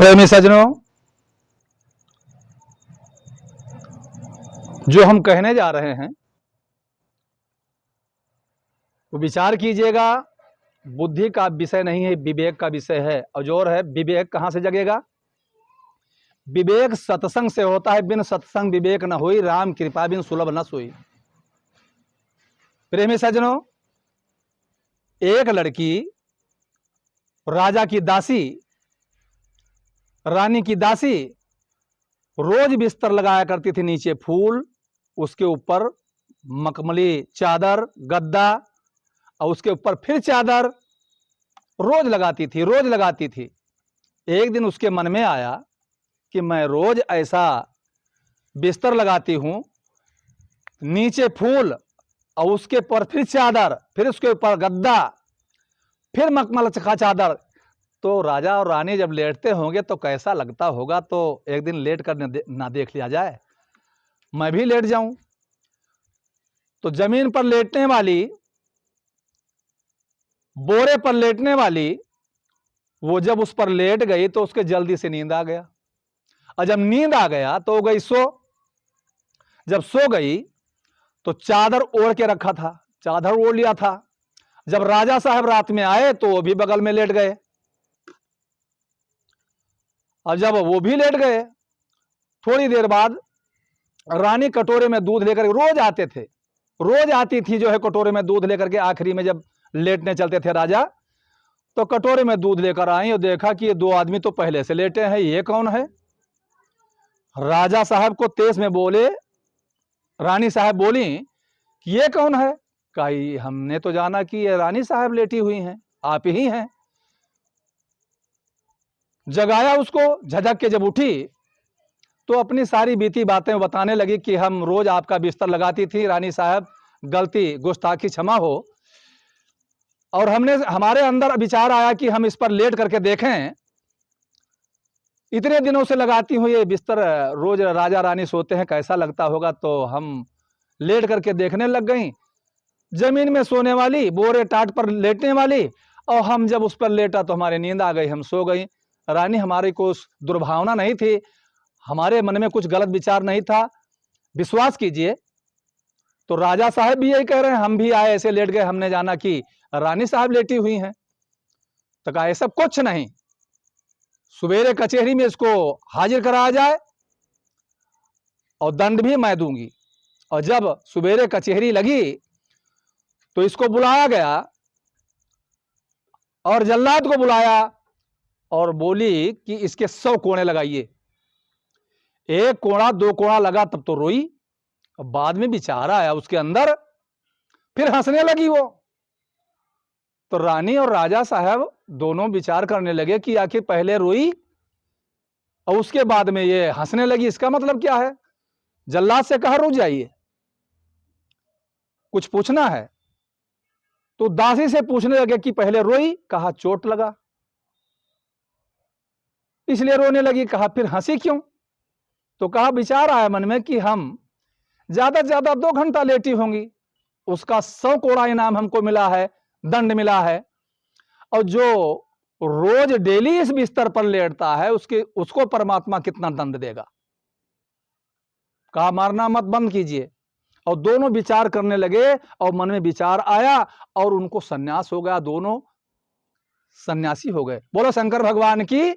प्रेमी सज्जनों, जो हम कहने जा रहे हैं वो विचार कीजिएगा। बुद्धि का विषय नहीं है, विवेक का विषय है। और जो है विवेक कहाँ से जगेगा? विवेक सत्संग से होता है। बिन सत्संग विवेक न होई, राम कृपा बिन सुलभ न सोई। प्रेमी सज्जनों, एक लड़की राजा की दासी, रानी की दासी रोज बिस्तर लगाया करती थी। नीचे फूल, उसके ऊपर मखमली चादर गद्दा, और उसके ऊपर फिर चादर रोज लगाती थी। एक दिन उसके मन में आया कि मैं रोज ऐसा बिस्तर लगाती हूं, नीचे फूल और उसके ऊपर फिर चादर, फिर उसके ऊपर गद्दा, फिर मखमल का चादर, तो राजा और रानी जब लेटते होंगे तो कैसा लगता होगा। तो एक दिन लेट कर ना देख लिया जाए, मैं भी लेट जाऊं। तो जमीन पर लेटने वाली, बोरे पर लेटने वाली, वो जब उस पर लेट गई तो उसके जल्दी से नींद आ गया। और जब नींद आ गया तो गई सो। जब सो गई तो चादर ओढ़ के रखा था, चादर ओढ़ लिया था। जब राजा साहब रात में आए तो वो भी बगल में लेट गए। और जब वो भी लेट गए, थोड़ी देर बाद रानी कटोरे में दूध लेकर, रोज आते थे, रोज आती थी जो है कटोरे में दूध लेकर के। आखिरी में जब लेटने चलते थे राजा, तो कटोरे में दूध लेकर आई और देखा कि ये दो आदमी तो पहले से लेटे हैं, ये कौन है? राजा साहब को तेज में बोले, रानी साहब बोली कि ये कौन है? कही हमने तो जाना कि ये रानी साहब लेटी हुई हैं, आप ही हैं। जगाया उसको, झटक के जब उठी तो अपनी सारी बीती बातें बताने लगी कि हम रोज आपका बिस्तर लगाती थी रानी साहब, गलती गुस्ताखी क्षमा हो। और हमारे अंदर विचार आया कि हम इस पर लेट करके देखें। इतने दिनों से लगाती हूँ ये बिस्तर, रोज राजा रानी सोते हैं, कैसा लगता होगा। तो हम लेट करके देखने लग गई। जमीन में सोने वाली, बोरे टाट पर लेटने वाली, और हम जब उस पर लेटा तो हमारी नींद आ गई, हम सो गई। रानी, हमारी कोई दुर्भावना नहीं थी, हमारे मन में कुछ गलत विचार नहीं था, विश्वास कीजिए। तो राजा साहब भी यही कह रहे हैं, हम भी आए ऐसे लेट गए, हमने जाना कि रानी साहब लेटी हुई हैं। तो कहा ऐसा कुछ नहीं, सवेरे कचहरी में इसको हाजिर कराया जाए और दंड भी मैं दूंगी। और जब सवेरे कचहरी लगी तो इसको बुलाया गया और जल्लाद को बुलाया और बोली कि इसके 100 कोड़े लगाइए। एक कोड़ा दो कोड़ा लगा तब तो रोई, और बाद में विचार आया उसके अंदर, फिर हंसने लगी वो। तो रानी और राजा साहब दोनों विचार करने लगे कि आखिर पहले रोई और उसके बाद में ये हंसने लगी, इसका मतलब क्या है? जल्लाद से कहा रुक जाइए, कुछ पूछना है। तो दासी से पूछने लगे कि पहले रोई, कहा चोट लगा इसलिए रोने लगी। कहा फिर हंसी क्यों? तो कहा विचार आया मन में कि हम ज्यादा से ज्यादा 2 घंटा लेटी होंगी, उसका 100 कोड़ा इनाम हमको मिला है, दंड मिला है। और जो रोज डेली इस बिस्तर पर लेटता है उसको परमात्मा कितना दंड देगा। कहा मारना मत बंद कीजिए। और दोनों विचार करने लगे और मन में विचार आया और उनको सन्यास हो गया, दोनों सन्यासी हो गए। बोलो शंकर भगवान की